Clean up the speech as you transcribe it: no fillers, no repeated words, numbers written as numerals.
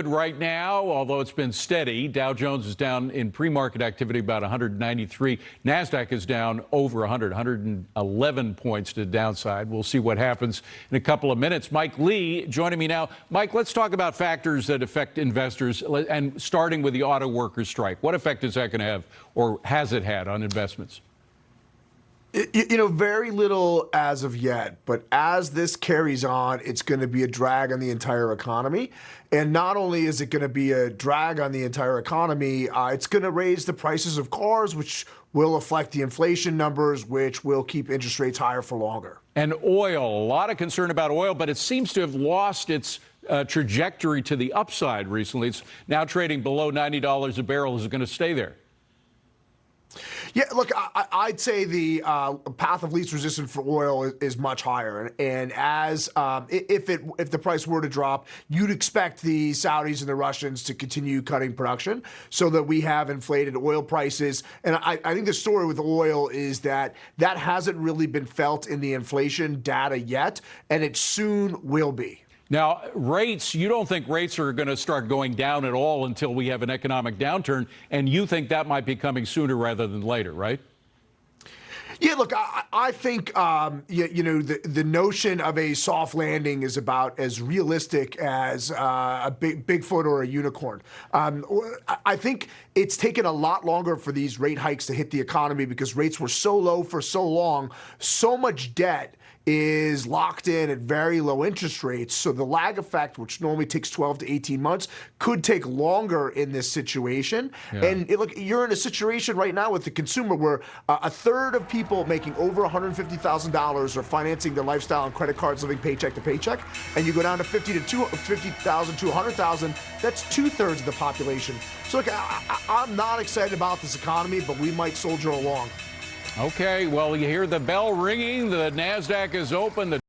Right now, although it's been steady, Dow Jones is down in pre-market activity about 193. NASDAQ is down over 111 points to the downside. We'll see what happens in a couple of minutes. Mike Lee joining me now. Mike, let's talk about factors that affect investors, and starting with the auto workers strike. What effect is that going to have, or has it had, on investments? Very little as of yet, but as this carries on, it's going to be a drag on the entire economy. And not only is it going to be a drag on the entire economy, it's going to raise the prices of cars, which will affect the inflation numbers, which will keep interest rates higher for longer. And oil, a lot of concern about oil, but it seems to have lost its trajectory to the upside recently. It's now trading below $90 a barrel. Is it going to stay there? Yeah, look, I'd say the path of least resistance for oil is much higher, and as if the price were to drop, you'd expect the Saudis and the Russians to continue cutting production so that we have inflated oil prices. And I think the story with oil is that hasn't really been felt in the inflation data yet, and it soon will be. Now, rates, you don't think rates are going to start going down at all until we have an economic downturn, and you think that might be coming sooner rather than later, right? Yeah, look, I think, the notion of a soft landing is about as realistic as a Bigfoot or a unicorn. I think it's taken a lot longer for these rate hikes to hit the economy because rates were so low for so long, so much debt is locked in at very low interest rates. So the lag effect, which normally takes 12 to 18 months, could take longer in this situation. Yeah. And look, you're in a situation right now with the consumer where a third of people making over $150,000 are financing their lifestyle on credit cards, living paycheck to paycheck. And you go down to 50,000 to 100,000, that's 2/3 of the population. So look, I'm not excited about this economy, but we might soldier along. Okay, well, you hear the bell ringing. The NASDAQ is open.